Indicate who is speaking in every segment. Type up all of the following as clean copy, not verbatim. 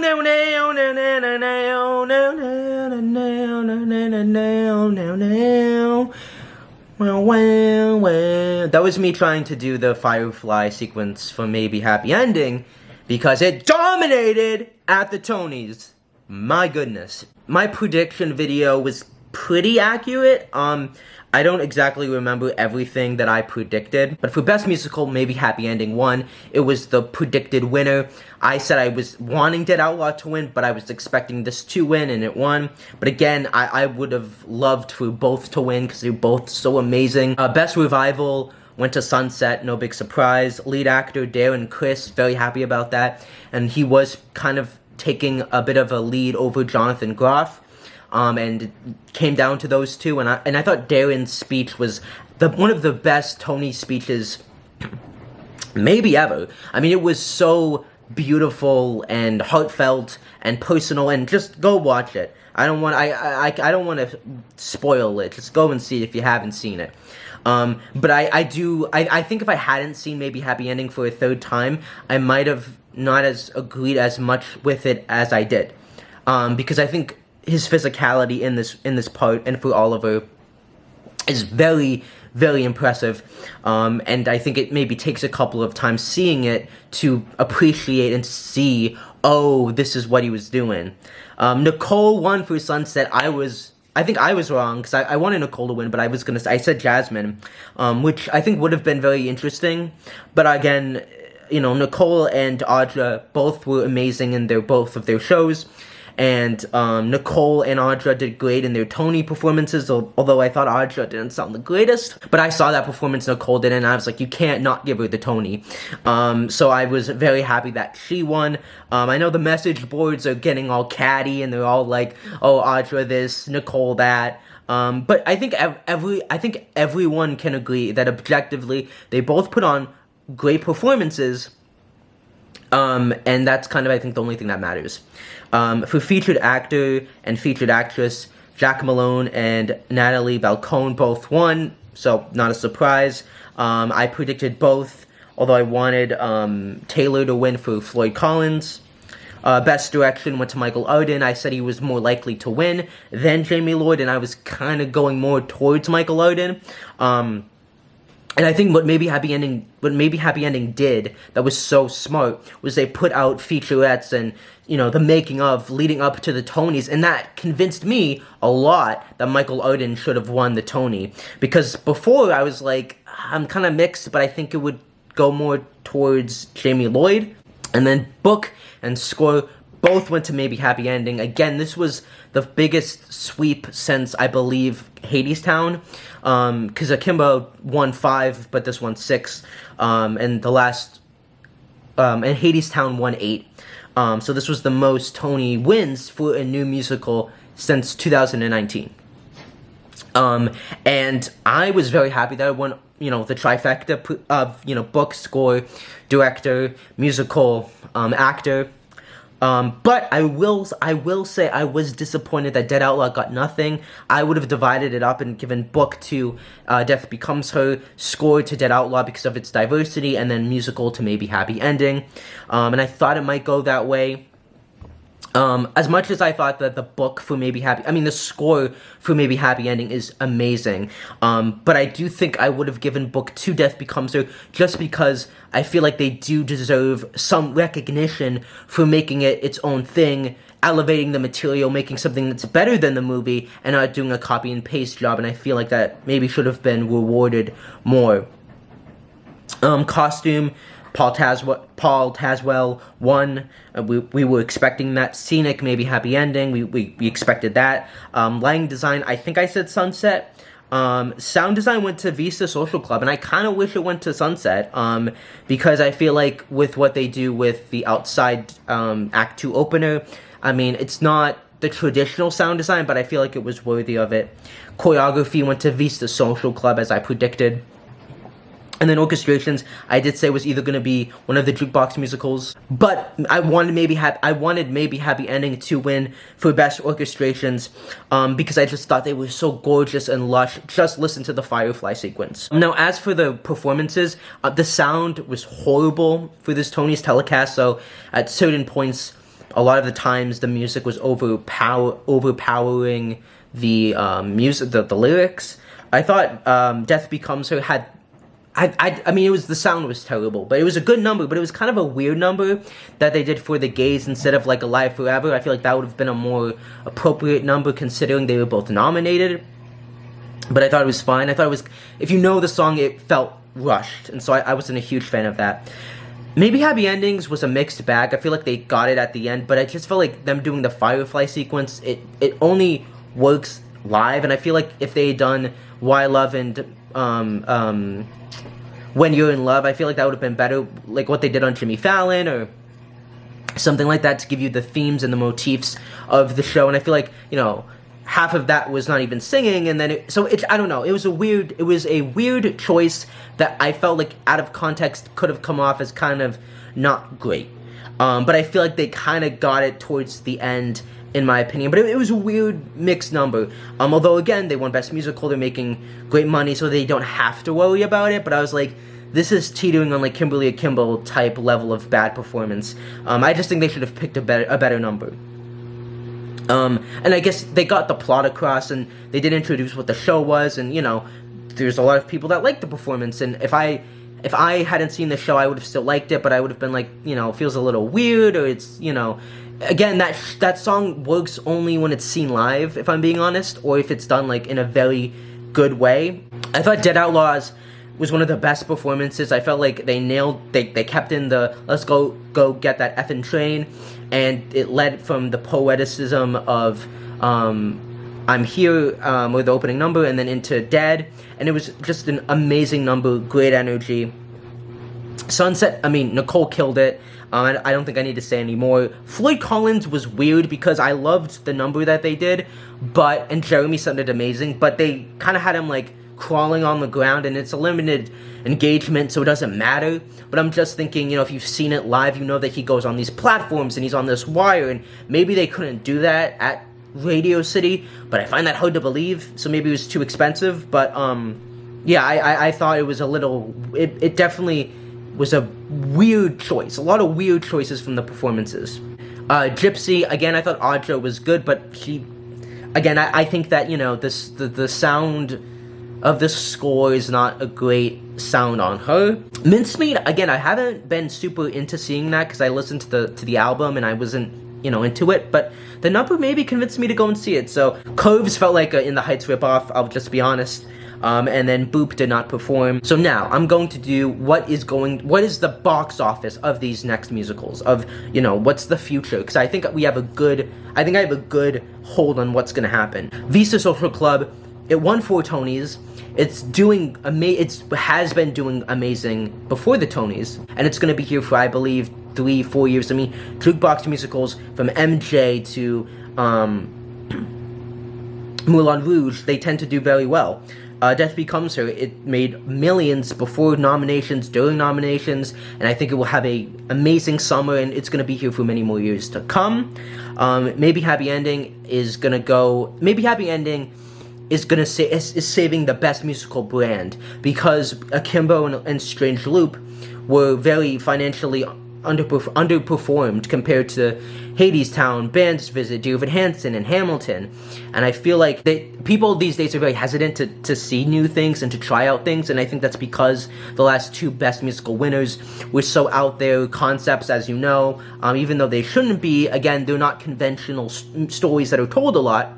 Speaker 1: That was me trying to do the Firefly sequence for Maybe Happy Ending because it dominated at the Tonys. My goodness. My prediction video was pretty accurate. I don't exactly remember everything that I predicted, but for Best Musical, Maybe Happy Ending won. It was the predicted winner. I said I was wanting Dead Outlaw to win, but I was expecting this to win, and it won. But again, I would have loved for both to win, because they're both so amazing. Best Revival went to Sunset, no big surprise. Lead actor, Darren Criss, very happy about that. And he was kind of taking a bit of a lead over Jonathan Groff. And it came down to those two, and I thought Darren's speech was one of the best Tony speeches maybe ever. I mean, it was so beautiful and heartfelt and personal, and just go watch it. I don't want to spoil it. Just go and see it if you haven't seen it. But I think if I hadn't seen Maybe Happy Ending for a third time, I might have not as agreed as much with it as I did, because I think his physicality in this part and for Oliver is very, very impressive, and I think it maybe takes a couple of times seeing it to appreciate and see, oh, this is what he was doing. Nicole won for Sunset. I think I was wrong, because I wanted Nicole to win, but I said Jasmine, which I think would have been very interesting, but again, you know, Nicole and Audra both were amazing in both of their shows. And Nicole and Audra did great in their Tony performances, although I thought Audra didn't sound the greatest. But I saw that performance Nicole did, and I was like, you can't not give her the Tony. So I was very happy that she won. I know the message boards are getting all catty, and they're all like, oh, Audra this, Nicole that. But I think everyone can agree that objectively they both put on great performances. And that's kind of, I think, the only thing that matters. For featured actor and featured actress, Jack Malone and Natalie Balcone both won, so not a surprise. I predicted both, although I wanted Taylor to win for Floyd Collins. Best Direction went to Michael Arden. I said he was more likely to win than Jamie Lloyd, and I was kind of going more towards Michael Arden. And I think what Maybe Happy Ending did that was so smart was they put out featurettes and, you know, the making of leading up to the Tonys, and that convinced me a lot that Michael Arden should have won the Tony. Because before I was like, I'm kind of mixed, but I think it would go more towards Jamie Lloyd. And then book and score both went to Maybe Happy Ending. Again, this was the biggest sweep since, I believe, Hadestown. Because Akimbo won 5, but this won 6. And the last... and Hadestown won 8. So this was the most Tony wins for a new musical since 2019. And I was very happy that I won, you know, the trifecta of, you know, book, score, director, musical, actor. But I will say I was disappointed that Dead Outlaw got nothing. I would have divided it up and given book to Death Becomes Her, score to Dead Outlaw because of its diversity, and then musical to Maybe Happy Ending. And I thought it might go that way. As much as I thought that the book for the score for Maybe Happy Ending is amazing, but I do think I would have given book to Death Becomes Her just because I feel like they do deserve some recognition for making it its own thing, elevating the material, making something that's better than the movie, and not doing a copy and paste job, and I feel like that maybe should have been rewarded more. Costume, Paul Tazwell won. We were expecting that. Scenic, Maybe Happy Ending. We expected that. Lighting design, I think I said Sunset. Sound design went to Vista Social Club, and I kind of wish it went to Sunset, because I feel like with what they do with the outside Act 2 opener, I mean, it's not the traditional sound design, but I feel like it was worthy of it. Choreography went to Vista Social Club, as I predicted. And then orchestrations, I did say was either going to be one of the jukebox musicals, but I wanted Maybe Happy Ending to win for best orchestrations, because I just thought they were so gorgeous and lush. Just listen to the Firefly sequence. Now, as for the performances, the sound was horrible for this Tony's telecast, so at certain points, a lot of the times the music was overpowering the music, the lyrics. I thought Death Becomes Her had, I mean, the sound was terrible, but it was a good number, but it was kind of a weird number that they did for the gays instead of like Alive Forever. I feel like that would have been a more appropriate number considering they were both nominated. But I thought it was fine. I thought it was, if you know the song, it felt rushed, and so I wasn't a huge fan of that. Maybe Happy Endings was a mixed bag. I feel like they got it at the end, but I just felt like them doing the Firefly sequence, it only works live, and I feel like if they had done Why Love and When You're in Love, I feel like that would have been better, like what they did on Jimmy Fallon, or something like that, to give you the themes and the motifs of the show. And I feel like, you know, half of that was not even singing, and then I don't know, it was a weird choice that I felt like out of context could have come off as kind of not great. But I feel like they kind of got it towards the end, in my opinion. But it was a weird mixed number. Although again, they won Best Musical, they're making great money, so they don't have to worry about it. But I was like, this is teetering on like Kimberly Akimbo type level of bad performance. I just think they should have picked a better number. And I guess they got the plot across, and they did introduce what the show was, and, you know, there's a lot of people that like the performance, and if I hadn't seen the show, I would have still liked it, but I would have been like, you know, it feels a little weird, or it's, you know, again, that song works only when it's seen live, if I'm being honest, or if it's done, like, in a very good way. I thought Dead Outlaws was one of the best performances. I felt like they kept in the, let's go get that effing train, and it led from the poeticism of I'm Here, with the opening number, and then into Dead, and it was just an amazing number, great energy. Sunset, I mean, Nicole killed it. I don't think I need to say any more. Floyd Collins was weird because I loved the number that they did, and Jeremy sounded amazing, but they kind of had him, like, crawling on the ground, and it's a limited engagement, so it doesn't matter. But I'm just thinking, you know, if you've seen it live, you know that he goes on these platforms, and he's on this wire, and maybe they couldn't do that at Radio City, but I find that hard to believe, so maybe it was too expensive. But, yeah, I thought it was a little, it definitely was a weird choice, a lot of weird choices from the performances. Gypsy, again, I thought Audra was good, but she, again, I think that, you know, the sound of the score is not a great sound on her. Mincemeat, again, I haven't been super into seeing that because I listened to the album and I wasn't, you know, into it, but the number maybe convinced me to go and see it. So Curves felt like a In the Heights ripoff, I'll just be honest. And then Boop did not perform. So now I'm going to do what is the box office of these next musicals, of, you know, what's the future, because I think I have a good hold on what's gonna happen. Visa Social Club, it won 4 Tonys. It's has been doing amazing before the Tonys, and it's gonna be here for, I believe, 3-4 years. I mean, jukebox musicals from MJ to Moulin Rouge, they tend to do very well. Death Becomes Her, it made millions before nominations, during nominations, and I think it will have a amazing summer, and it's gonna be here for many more years to come. Maybe Happy Ending is saving the Best Musical brand, because Akimbo and Strange Loop were very financially underperformed compared to Hadestown, Band's Visit, Dear Evan Hansen, and Hamilton. And I feel like people these days are very hesitant to see new things and to try out things, and I think that's because the last 2 Best Musical winners were so out there concepts, as you know, even though they shouldn't be. Again, they're not conventional stories that are told a lot,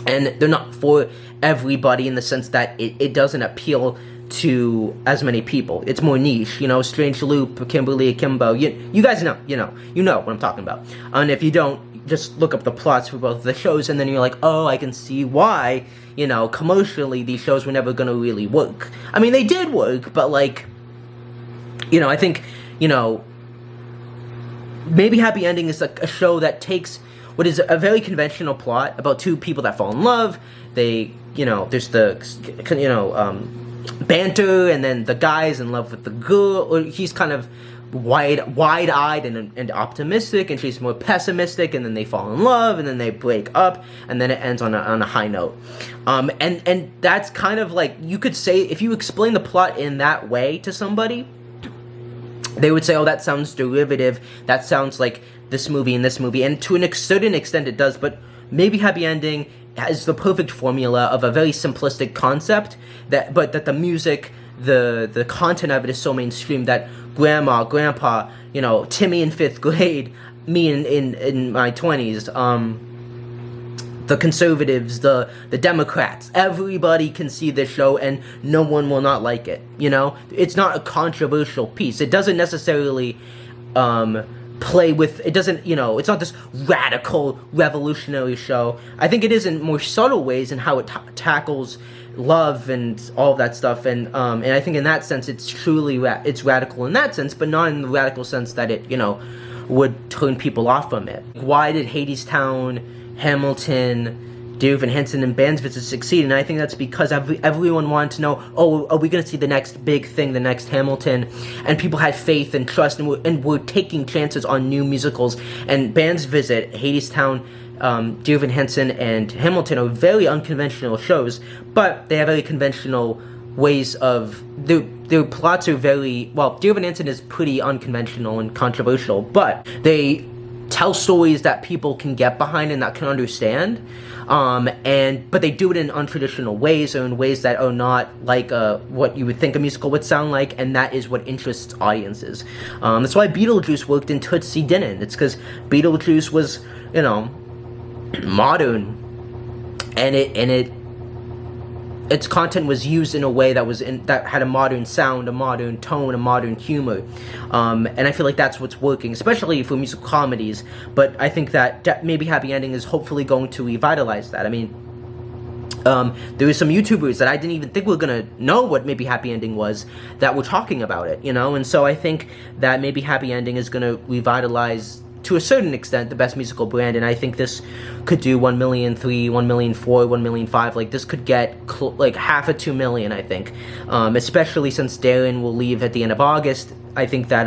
Speaker 1: and they're not for everybody in the sense that it doesn't appeal to as many people. It's more niche, you know. Strange Loop, Kimberly Akimbo, you guys know, you know what I'm talking about. And if you don't, just look up the plots for both of the shows, and then you're like, oh, I can see why, you know, commercially these shows were never gonna really work. I mean, they did work, but, like, you know, I think, you know, maybe Happy Ending is like a show that takes what is a very conventional plot about 2 people that fall in love. They, you know, there's the, you know, banter, and then the guy's in love with the girl, or he's kind of wide-eyed and optimistic, and she's more pessimistic, and then they fall in love, and then they break up, and then it ends on a high note. And that's kind of like, you could say, if you explain the plot in that way to somebody, they would say, oh, that sounds derivative, that sounds like this movie and this movie, and to a certain extent it does, but Maybe Happy Ending has the perfect formula of a very simplistic concept, but that the music, the content of it is so mainstream that grandma, grandpa, Timmy in 5th grade, me in my 20s, the conservatives, the Democrats, everybody can see this show and no one will not like it, It's not a controversial piece. It doesn't necessarily play with, it doesn't, it's not this radical, revolutionary show. I think it is in more subtle ways in how it tackles love and all of that stuff, and I think in that sense it's truly it's radical in that sense, but not in the radical sense that it would turn people off from it. Why did Hadestown, Hamilton, Dear Evan Hansen, and Band's Visit succeed? And I think that's because everyone wanted to know, oh, are we going to see the next big thing, the next Hamilton? And people had faith and trust and were taking chances on new musicals. And Band's Visit, Hadestown, Dear Evan Hansen, and Hamilton are very unconventional shows, but they have very conventional ways of... Their plots are very... Well, Dear Evan Hansen is pretty unconventional and controversial, but they tell stories that people can get behind and that can understand, but they do it in untraditional ways, or in ways that are not like what you would think a musical would sound like, and that is what interests audiences. That's why Beetlejuice worked and Tootsie didn't. It's because Beetlejuice was, modern, and its content was used in a way that had a modern sound, a modern tone, a modern humor, and I feel like that's what's working, especially for musical comedies. But I think that Maybe Happy Ending is hopefully going to revitalize that. I mean, there were some YouTubers that I didn't even think were gonna know what Maybe Happy Ending was that were talking about it, and so I think that Maybe Happy Ending is gonna revitalize, to a certain extent, the Best Musical Brand, and I think this could do 1,000,003, 1,000,004, 1,000,005. Like, this could get like half of 2 million, I think, especially since Darren will leave at the end of August. I think that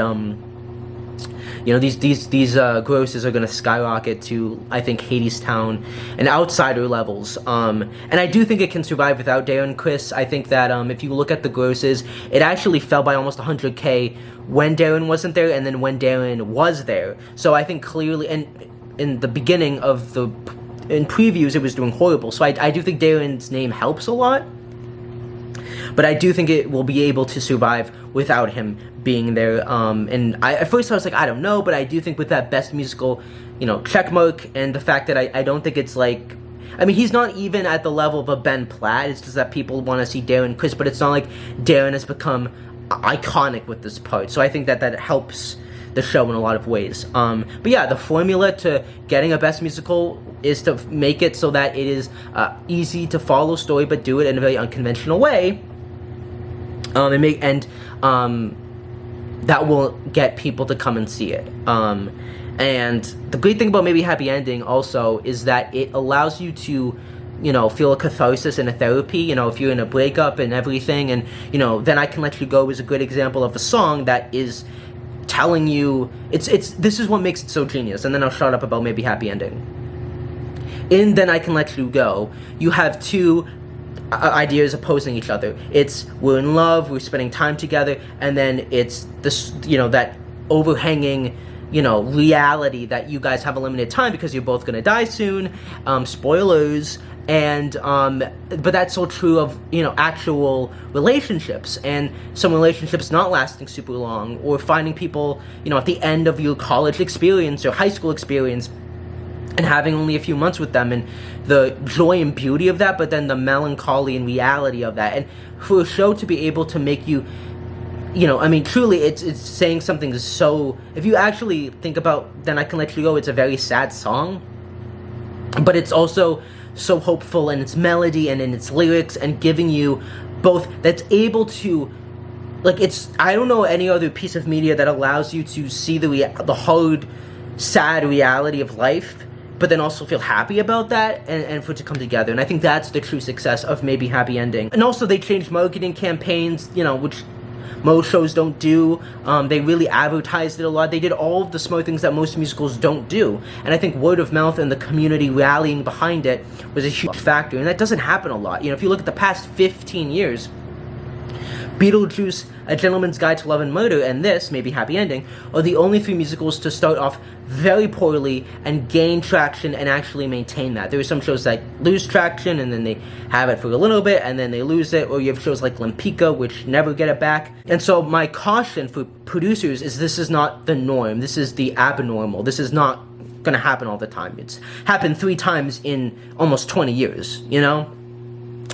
Speaker 1: these grosses are going to skyrocket to, I think, Hadestown and outsider levels, and I do think it can survive without Darren Criss. I think that if you look at the grosses, it actually fell by almost 100K when Darren wasn't there, and then when Darren was there. So I think clearly, and in the beginning of in previews, it was doing horrible. So I do think Darren's name helps a lot, but I do think it will be able to survive without him being there. And at first I was like, I don't know, but I do think with that Best Musical, check mark, and the fact that I don't think it's like, I mean, he's not even at the level of a Ben Platt. It's just that people want to see Darren Criss, but it's not like Darren has become iconic with this part. So I think that helps the show in a lot of ways. But yeah, the formula to getting a Best Musical is to make it so that it is easy to follow story, but do it in a very unconventional way, and that will get people to come and see it. And the great thing about Maybe Happy Ending also is that it allows you to feel a catharsis and a therapy, if you're in a breakup and everything, and, Then I Can Let You Go is a good example of a song that is telling you, this is what makes it so genius, and then I'll shut up about Maybe Happy Ending. In Then I Can Let You Go, you have two ideas opposing each other. It's, we're in love, we're spending time together, and then it's this, that overhanging, reality that you guys have a limited time because you're both gonna die soon, spoilers, and but that's so true of actual relationships, and some relationships not lasting super long, or finding people at the end of your college experience or high school experience and having only a few months with them, and the joy and beauty of that, but then the melancholy and reality of that. And for a show to be able to make you, I mean, truly, it's saying something so... If you actually think about Then I Can Let You Go, it's a very sad song, but it's also so hopeful in its melody and in its lyrics, and giving you both, that's able to, like, it's... I don't know any other piece of media that allows you to see the hard, sad reality of life, but then also feel happy about that, and for it to come together. And I think that's the true success of Maybe Happy Ending. And also, they changed marketing campaigns, which most shows don't do. They really advertised it a lot. They did all of the smart things that most musicals don't do. And I think word of mouth and the community rallying behind it was a huge factor, and that doesn't happen a lot. If you look at the past 15 years, Beetlejuice, A Gentleman's Guide to Love and Murder, and this, maybe Happy Ending, are the only 3 musicals to start off very poorly and gain traction and actually maintain that. There are some shows that lose traction and then they have it for a little bit and then they lose it, or you have shows like Limpika which never get it back. And so my caution for producers is this is not the norm, this is the abnormal, this is not gonna happen all the time. It's happened 3 times in almost 20 years, you know?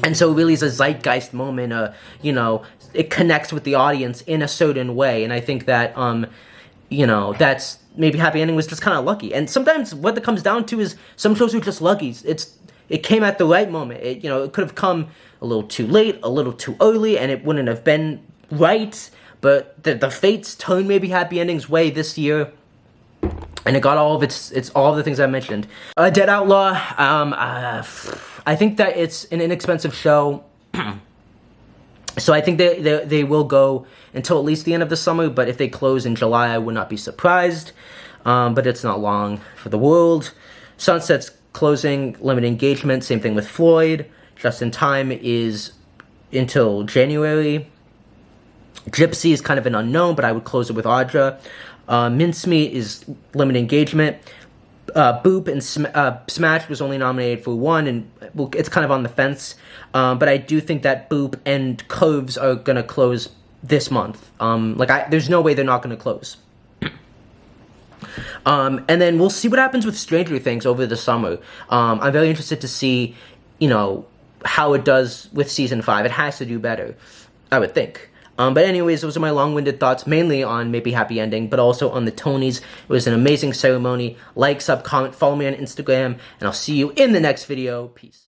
Speaker 1: And so it really is a zeitgeist moment, you know, it connects with the audience in a certain way, and I think that, you know, that's, maybe Happy Ending was just kind of lucky. And sometimes what it comes down to is some shows are just lucky. It came at the right moment. It, you know, it could have come a little too late, a little too early, and it wouldn't have been right, but the fates turned maybe Happy Ending's way this year, and it got all of all of the things I mentioned. Dead Outlaw, I think that it's an inexpensive show. So I think they will go until at least the end of the summer, but if they close in July, I would not be surprised. But it's not long for the world. Sunset's closing, limited engagement, same thing with Floyd. Just in Time is until January. Gypsy is kind of an unknown, but I would close it with Audra. Mincemeat is limited engagement. Boop and Smash was only nominated for 1, and it's kind of on the fence. But I do think that Boop and Curves are gonna close this month. There's no way they're not gonna close. And then we'll see what happens with Stranger Things over the summer. I'm very interested to see, you know, how it does with season 5. It has to do better, I would think. But anyways, those are my long-winded thoughts, mainly on maybe Happy Ending, but also on the Tonys. It was an amazing ceremony. Like, sub, comment, follow me on Instagram, and I'll see you in the next video. Peace.